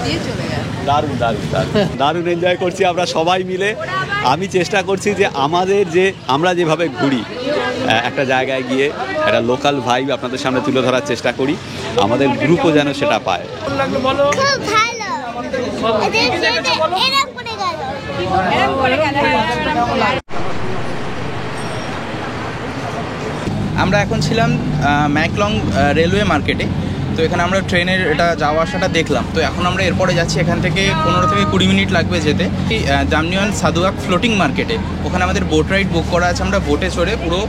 দিয়ে চলে গেল। দারুণ দারুণ দারুণ দারুণ এনজয় করছি আমরা সবাই মিলে। আমি চেষ্টা করছি যে আমাদের যে আমরা যেভাবে ঘুরি একটা জায়গায় গিয়ে একটা লোকাল ভাইব আপনাদের সামনে তুলে ধরার চেষ্টা করি, আমাদের গ্রুপও যেন সেটা পায়। আমরা এখন ছিলাম ম্যাকলং রেলওয়ে মার্কেটে। তো এখানে আমরা ট্রেনের এটা যাওয়া আসাটা দেখলাম। তো এখন আমরা এরপরে যাচ্ছি, এখান থেকে 15 থেকে 20 মিনিট লাগবে যেতে দামনিয়ান সাদুয়াক ফ্লোটিং মার্কেটে। ওখানে আমাদের বোট রাইড বুক করা আছে, আমরা বোটে চড়ে পুরো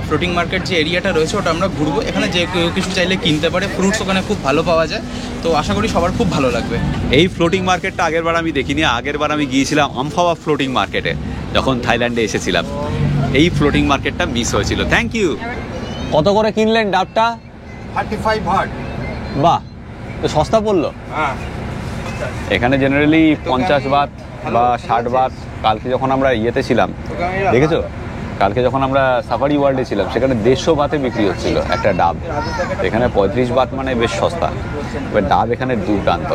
ফ্লোটিং মার্কেট যে এরিয়াটা রয়েছে ওটা আমরা ঘুরবো। এখানে যে কেউ কিছু চাইলে কিনতে পারে, ফ্রুটস ওখানে খুব ভালো পাওয়া যায়। তো আশা করি সবার খুব ভালো লাগবে। এই ফ্লোটিং মার্কেটটা আগেরবার আমি দেখিনি, আগেরবার আমি গিয়েছিলাম আমফাওয়া ফ্লোটিং মার্কেটে যখন থাইল্যান্ডে এসেছিলাম। এই ফ্লোটিং মার্কেটটা মিস হয়েছিল। Thank you. কত করে কিনলেন ডাবটা? 35 ভাট। বাহ, তো সস্তা পড়লো। হ্যাঁ, এখানে জেনারেলি 50 বাত বা 60 বাত। কালকে যখন আমরা ইয়েতে ছিলাম, দেখেছো, কালকে যখন আমরা সাফারি ওয়ার্ল্ডে ছিলাম সেখানে 150 বাতে বিক্রি হচ্ছিল একটা ডাব। এখানে 35 বাত মানে বেশ সস্তা। এবার ডাব এখানে দুর্দান্ত।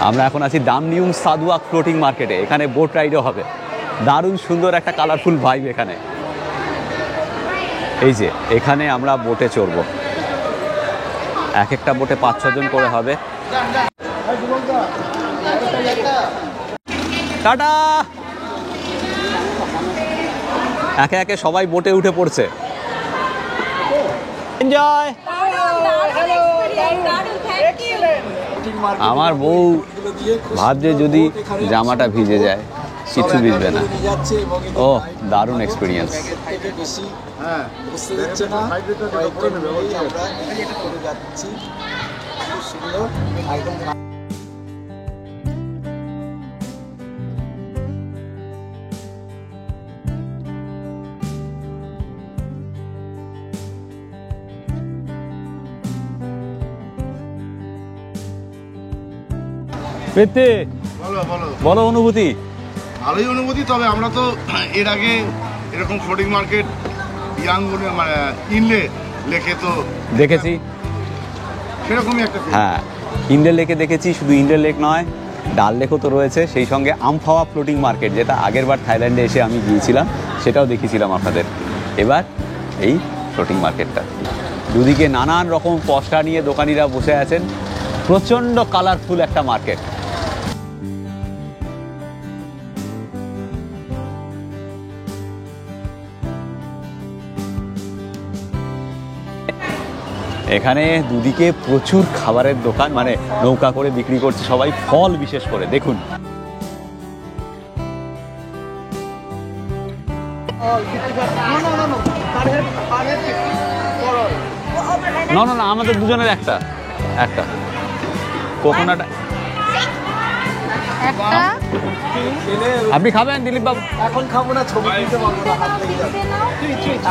আমরা এখন আছি দামনিয়ান সাদুয়াক ফ্লোটিং মার্কেটে। এখানে বোট রাইডও হবে। দারুণ সুন্দর একটা কালারফুল ভাইব এখানে। এই যে এখানে আমরা বোটে চড়বো, এক একটা বোটে 5-6 জন করে হবে। টাটা। একে একে সবাই বোটে উঠে পড়ছে। এনজয়। আমার বউ ভাবছে যদি জামাটা ভিজে যায়, কিছু ভিজবে না। ও দারুণ এক্সপিরিয়েন্স। পেতে বলো অনুভূতি। ভালোই অনুভূতি। তবে আমরা তো এর আগে এরকম ফ্লোটিং মার্কেট মানে ইনলে লেকে তো দেখেছি, সেরকমই একটা। হ্যাঁ, ইন্ডেল লেকে দেখেছি। শুধু ইন্ডেল লেক নয়, ডাল লেকও তো রয়েছে, সেই সঙ্গে আমফাওয়া ফ্লোটিং মার্কেট, যেটা আগেরবার থাইল্যান্ডে এসে আমি গিয়েছিলাম, সেটাও দেখিয়েছিলাম আপনাদের। এবার এই ফ্লোটিং মার্কেটটা, দুদিকে নানান রকম পসরা নিয়ে দোকানিরা বসে আছেন। প্রচণ্ড কালারফুল একটা মার্কেট। এখানে দুদিকে প্রচুর খাবারের দোকান, মানে নৌকা করে বিক্রি করছে সবাই, ফল বিশেষ করে। দেখুন, না না না, আমাদের দুজনের একটা একটা কোকোনাট। আপনি খাবেন দিলীপ বাবু? এখন খাবো না, ছবি তুলতে পারবো না, হাত লেগে যাবে।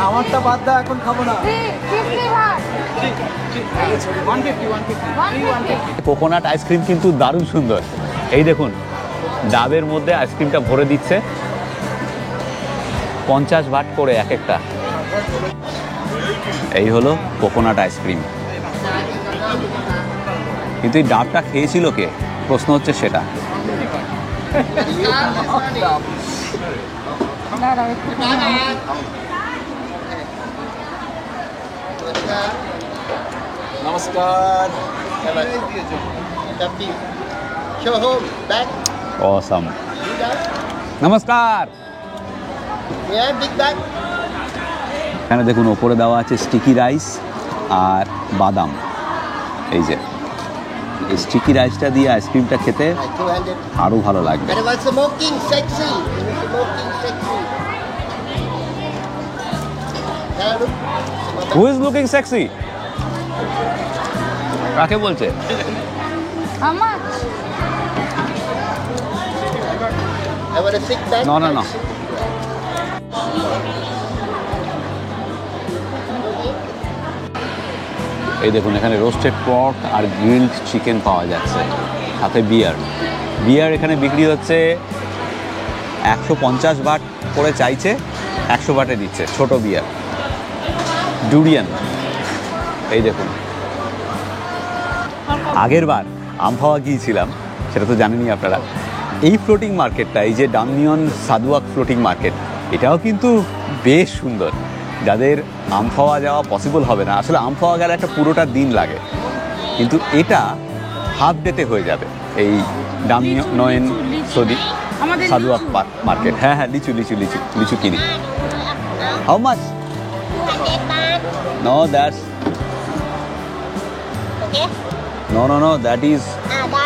আমারটা বাদ দাও, এখন খাবো না। কোকোনাট আইসক্রিম কিন্তু দারুণ সুন্দর। এই দেখুন, ডাবের মধ্যে আইসক্রিমটা ভরে দিচ্ছে, 50 বাট করে এক একটা। এই হলো কোকোনাট আইসক্রিম। কিন্তু এই ডাবটা খেয়েছিল কে, প্রশ্ন হচ্ছে সেটা। নমস্কার। Awesome. নমস্কার। এখানে দেখুন ওপরে দেওয়া আছে স্টিকি রাইস আর বাদাম। এই যে এই স্টিকি রাইসটা দিয়ে আইসক্রিমটা খেতে আরো ভালো লাগবে। Who is looking sexy? কাকে বলছে? আমার না না না, এই দেখুন এখানে রোস্টেড পর্ক আর গ্রিলড চিকেন পাওয়া যাচ্ছে, সাথে বিয়ার এখানে বিক্রি হচ্ছে 150 বাট করে চাইছে, 100 বাটে দিচ্ছে ছোট বিয়ার। ডুরিয়ান এই দেখুন। আগের বার আমফাওয়া গিয়েছিলাম, সেটা তো জানেনই আপনারা। এই ফ্লোটিং মার্কেটটা, এই যে ডামনিয়ন সাদুয়াক ফ্লোটিং মার্কেট, এটাও কিন্তু বেশ সুন্দর। যাদের আমফাওয়া যাওয়া পসিবল হবে না, আসলে আমফাওয়া গেলে একটা পুরোটা দিন লাগে, কিন্তু এটা হাফ ডেতে হয়ে যাবে। এই ডামনিয়ন সাদুয়াক মার্কেট। হ্যাঁ হ্যাঁ, লিচু লিচু লিচু লিচু কিনি। How much? No, that's okay. No, that is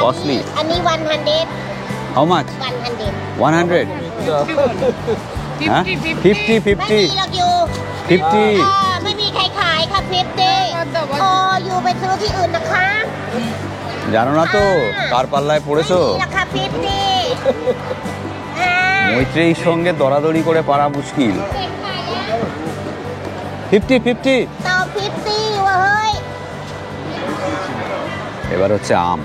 costly. Only 100. How much? 100. 100. 50. 50. ไม่มีใครขายค่ะ50โอ้อยู่ไปซื้อที่อื่นนะคะ জানো না তো কার পাল্লায় পড়েছো?ราคา50 মৈত্রেয়ীর সঙ্গে দরাদরি করে পারা মুশকিল। 50 ต่อ50ว่ะเฮ้ย এবার হচ্ছে আম।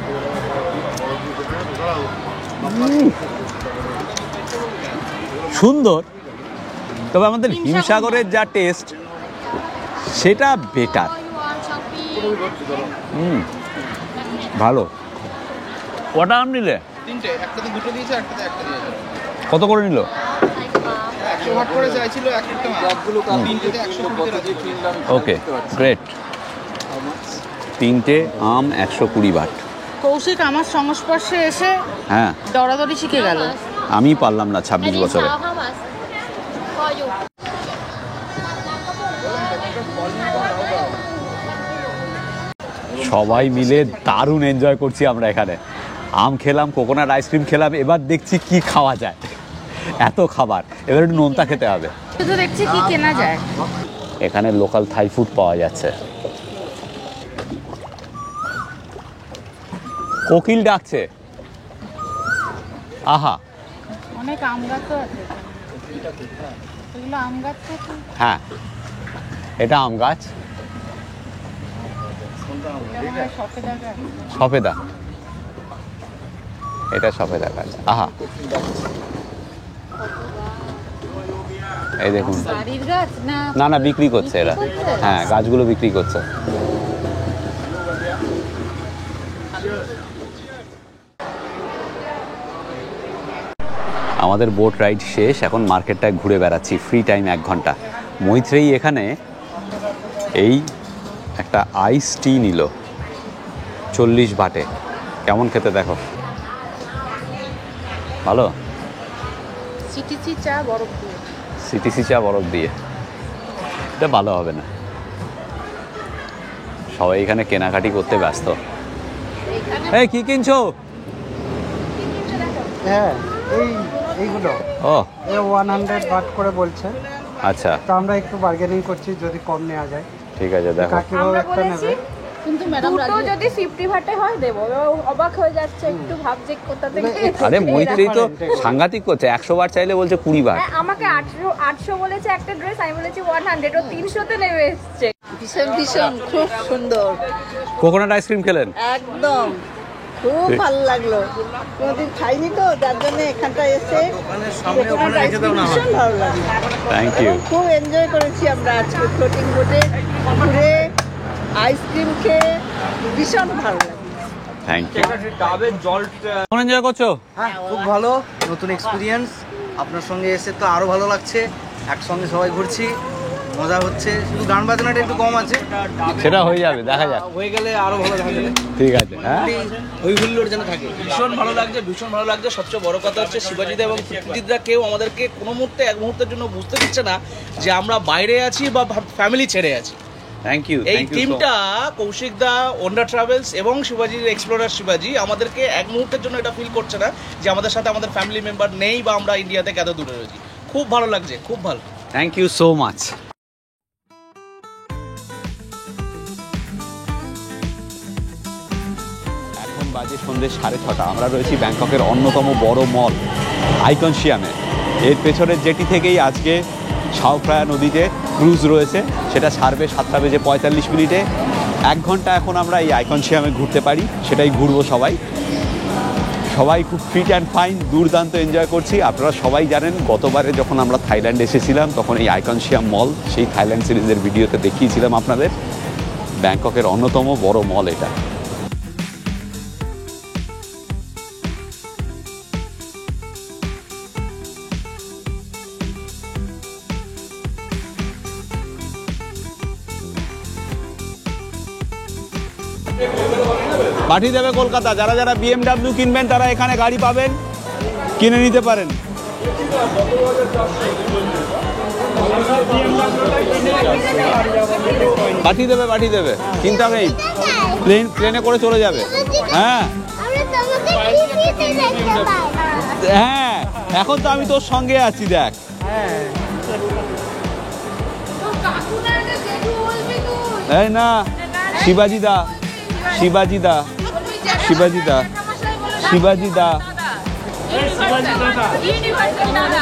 সুন্দর, তবে আমাদের হিমসাগরের যা টেস্ট সেটা বেটার। ভালো। কটা আম নিলে? তিনটে, একটাতে দুটো দিয়েছে, একটাতে একটা দিয়েছে। কত করে নিল? 100 ওয়াট করে চাইছিল একটা, তিনটেতে 100। ওকে, গ্রেট। তিনটে আম 120 বাট। কৌশিক আমার সংস্পর্শে এসে হ্যাঁ, দরাদরি শিখে গেল। আমি পারলাম না 26 বছরে। সবাই মিলে দারুণ এনজয় করছি আমরা এখানে। আম খেলাম, কোকোনাট আইসক্রিম খেলাম, এবার দেখছি কি খাওয়া যায়। এত খাবার, এবার একটু নোনতা খেতে হবে। শুধু দেখছি কি কেনা যায়। এখানে লোকাল থাই ফুড পাওয়া যাচ্ছে। কোকিল ডাকছে। আহা, অনেক আম গাছও আছে। এগুলো আম গাছ তো? হ্যাঁ, এটা আম গাছ। সফেদা, এটা সফেদা গাছ। আহা, এই দেখুন। না না, বিক্রি করছে এরা। হ্যাঁ, গাছগুলো বিক্রি করছে। আমাদের বোট রাইড শেষ, এখন মার্কেটটায় ঘুরে বেড়াচ্ছি। ফ্রি টাইম 1 ঘন্টা। মৈত্রেয়ী এখানে এই একটা আইস টি নিল 40 বাটে। কেমন খেতে দেখো, ভালো। সিটিসি চা বরফ দিয়ে। সিটিসি চা বরফ দিয়ে, এটা ভালো হবে না। সবাই এখানে কেনাকাটি করতে ব্যস্ত। এই কি কিনছো? হ্যাঁ, এইগুলো ও 100 বাট করে বলছে। আচ্ছা, তো আমরা একটু বার্গেনিং করছি, যদি কম নেওয়া যায়। ঠিক আছে, দেখো। কাকিমাও একটা নেবে। কিন্তু ম্যাডাম যদি 50 ভাটে হয় দেবো। অবাক হয়ে যাচ্ছে, একটু ভাবছে কোথা থেকে। আরে মৈত্রেয়ী তো সাংঘাতিক করছে, 100 বার চাইলে বলছে 20 বার। আমাকে 800 বলেছে একটা ড্রেস, আমি বলেছি 100, ও 300-তে নেমে এসছে। ভীষণ খুব সুন্দর। কোকোনাট আইসক্রিম খেলেন? একদম খুব ভালো লাগলো, কোনোদিন খাইনি তো, যার জন্য এখানটা এসে ভীষণ ভালো লাগলো। Thank you. খুব এনজয় করেছি আমরা আজকে ফ্লোটিং বোটে ঘুরে, আইসক্রিম খেয়ে ভীষণ ভালো লাগলো। Thank you. কেমন এনজয় করছো? হ্যাঁ, খুব ভালো, নতুন এক্সপিরিয়েন্স। আপনার সঙ্গে এসে তো আরো ভালো লাগছে, একসঙ্গে সবাই ঘুরছি, মজা হচ্ছে। শুধু গান বাজনাটা একটু কম আছে, সেটা হয়ে যাবে, দেখা যাক। হয়ে গেলে আরো ভালো দেখা যাবে। ঠিক আছে। হ্যাঁ, ওই হুল্লোড় যেন থাকে। ভীষণ ভালো লাগছে, ভীষণ ভালো লাগছে। সবচেয়ে বড় কথা হচ্ছে শিবাজিদা এবং প্রীতিদা কেউ আমাদেরকে কোনো মুহূর্তে, এক মুহূর্তের জন্য বুঝতে দিচ্ছে না যে আমরা বাইরে আছি বা ফ্যামিলি ছেড়ে আছি। Thank you. এই টিমটা কৌশিক দা, ওন্ডা ট্রাভেলস এবং শিবাজির এক্সপ্লোরার শিবাজি আমাদেরকে এক মুহূর্তের জন্য এটা ফিল করছে না যে আমাদের সাথে আমাদের ফ্যামিলি মেম্বার নেই বা আমরা ইন্ডিয়া থেকে এত দূরে রয়েছি। খুব ভালো লাগছে, খুব ভালো। Thank you so much. বাজে সন্ধ্যে 6:30। আমরা রয়েছি ব্যাংককের অন্যতম বড় মল আইকনশিয়ামে। এর পেছনের জেটি থেকেই আজকে সাওফ্রায়া নদীতে ক্রুজ রয়েছে, সেটা ছাড়বে 7:45 1 ঘন্টা এখন আমরা এই আইকনশিয়ামে ঘুরতে পারি, সেটাই ঘুরবো সবাই খুব ফিট অ্যান্ড ফাইন, দুর্দান্ত এনজয় করছি। আপনারা সবাই জানেন গতবারে যখন আমরা থাইল্যান্ড এসেছিলাম তখন এই আইকনশিয়াম মল সেই থাইল্যান্ড সিরিজের ভিডিওতে দেখিয়েছিলাম আপনাদের। ব্যাংককের অন্যতম বড় মল এটা। পাঠিয়ে দেবে কলকাতা। যারা যারা BMW কিনবেন তারা এখানে গাড়ি পাবেন, কিনে নিতে পারেন। পাঠিয়ে দেবে, চিন্তা নেই, প্লেনে করে চলে যাবে। হ্যাঁ হ্যাঁ, এখন তো আমি তোর সঙ্গে আছি, দেখ। এই না, শিবাজি দা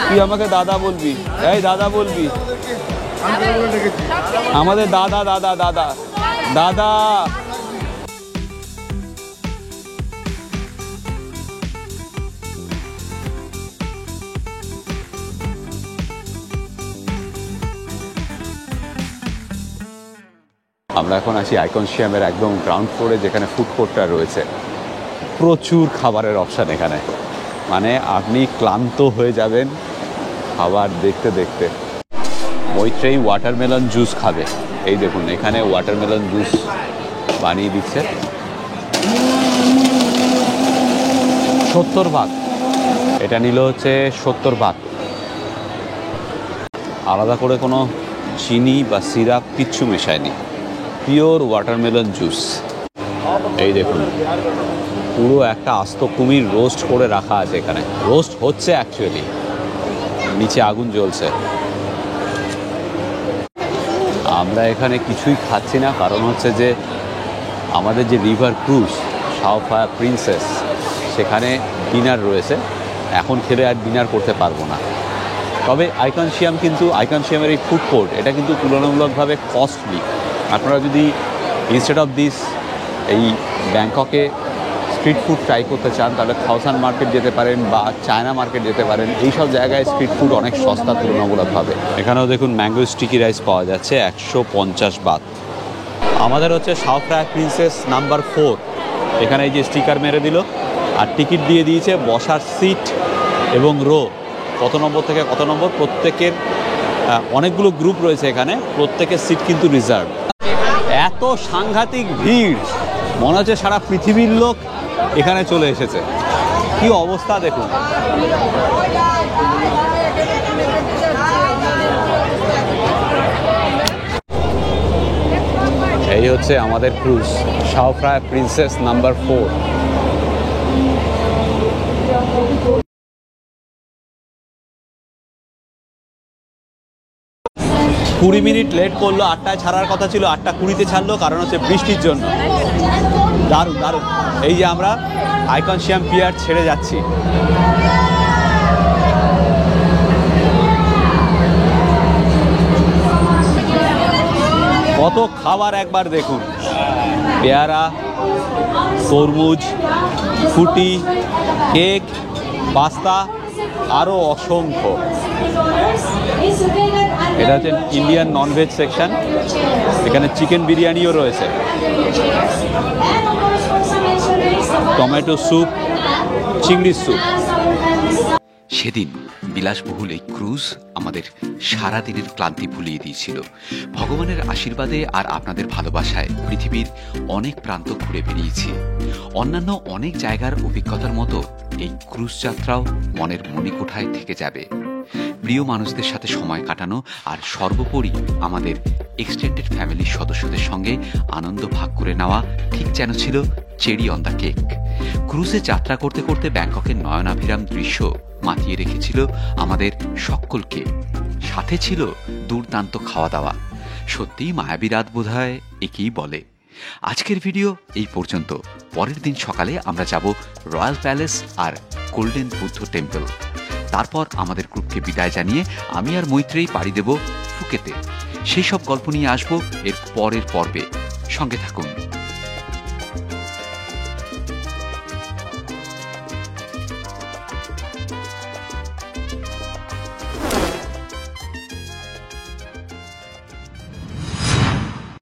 তুই আমাকে দাদা বলবি, এই দাদা বলবি, আমাদের দাদা দাদা দাদা দাদা। আমরা এখন আছি আইকনশিয়ামের একদম গ্রাউন্ড ফ্লোরে, যেখানে ফুড কোর্টটা রয়েছে। প্রচুর খাবারের অপশান এখানে, মানে আপনি ক্লান্ত হয়ে যাবেন খাবার দেখতে দেখতে। মৈত্রেয়ী ওয়াটারমেলন জুস খাবে, এই দেখুন এখানে ওয়াটারমেলন জুস বানিয়ে দিচ্ছে। 70 বাত, এটা নিল হচ্ছে 70 বাত। আলাদা করে কোনো চিনি বা সিরাপ কিচ্ছু মেশায়নি, পিওর ওয়াটারমেলন জুস। এই দেখুন পুরো একটা আস্ত কুমির রোস্ট করে রাখা আছে এখানে, রোস্ট হচ্ছে অ্যাকচুয়ালি, নিচে আগুন জ্বলছে। আমরা এখানে কিছুই খাচ্ছি না, কারণ হচ্ছে যে আমাদের যে রিভার ক্রুজ সাওফ্রায়া প্রিন্সেস, সেখানে ডিনার রয়েছে, এখন খেলে আর ডিনার করতে পারবো না। তবে আইকনশিয়ামের এই ফুড কোর্ট, এটা কিন্তু তুলনামূলকভাবে কস্টলি। আপনারা যদি ইনস্টেড অফ দিস এই ব্যাংককে স্ট্রিট ফুড ট্রাই করতে চান, তাহলে খাওসান মার্কেট যেতে পারেন বা চায়না মার্কেট যেতে পারেন। এইসব জায়গায় স্ট্রিট ফুড অনেক সস্তা তুলনামূলকভাবে। এখানেও দেখুন ম্যাঙ্গো স্টিকি রাইস পাওয়া যাচ্ছে 150 বাত। আমাদের হচ্ছে সাওফ্রায়া প্রিন্সেস নাম্বার 4, এখানে এই যে স্টিকার মেরে দিল আর টিকিট দিয়ে দিয়েছে বসার সিট এবং রো, কত নম্বর থেকে কত নম্বর। প্রত্যেকের অনেকগুলো গ্রুপ রয়েছে এখানে, প্রত্যেকের সিট কিন্তু রিজার্ভ। এত সাংঘাতিক ভিড়, মনে হচ্ছে সারা পৃথিবীর লোক এখানে চলে এসেছে। কি অবস্থা দেখুন। এই হচ্ছে আমাদের cruise Chao Phraya princess number 4। 20 minute late করলো, 8টায় ছাড়ার কথা ছিল 8:20-তে ছাড়লো, কারণ হচ্ছে বৃষ্টির জন্য। দারুণ দারুণ। এই যে আমরা আইকনশিয়াম পিয়ার ছেড়ে যাচ্ছি। কত খাবার একবার দেখুন, পেয়ারা, তরমুজ, ফুটি, কেক, পাস্তা, আরও অসংখ্য। এটা হচ্ছে ইন্ডিয়ান ননভেজ সেকশন, এখানে চিকেন বিরিয়ানিও রয়েছে, টমেটো স্যুপ, চিংড়ির স্যুপ। সেদিন বিলাসবহুল এই ক্রুজ আমাদের সারা দিনের ক্লান্তি ভুলিয়ে দিয়েছিল। ভগবানের আশীর্বাদে আর আপনাদের ভালোবাসায় পৃথিবীর অনেক প্রান্ত ঘুরে বেরিয়েছি। অন্যান্য অনেক জায়গার অভিজ্ঞতার মতো এই ক্রুজ যাত্রাও মনের মণিকোঠায় থেকে যাবে। প্রিয় মানুষদের সাথে সময় কাটানো আর সর্বোপরি আমাদের এক্সটেন্ডেড ফ্যামিলির সদস্যদের সঙ্গে আনন্দ ভাগ করে নেওয়া ঠিক যেন ছিল চেরি অন দ্য কেক। ক্রুজে যাত্রা করতে করতে ব্যাংককের নয়নাভিরাম দৃশ্য মাতিয়ে রেখেছিল আমাদের সকলকে। সাথে ছিল দুর্দান্ত খাওয়া দাওয়া। সত্যিই মায়াবী রাত বোধহয় একেই বলে। আজকের ভিডিও এই পর্যন্ত। পরের দিন সকালে আমরা যাব রয়্যাল প্যালেস আর গোল্ডেন বুদ্ধ টেম্পল। তারপর আমাদের গ্রুপকে বিদায় জানিয়ে আমি আর মৈত্রেয়ী পাড়ি দেব ফুকেতে। সেই সব গল্প নিয়ে আসবো এর পরের পর্বে। সঙ্গে থাকুন।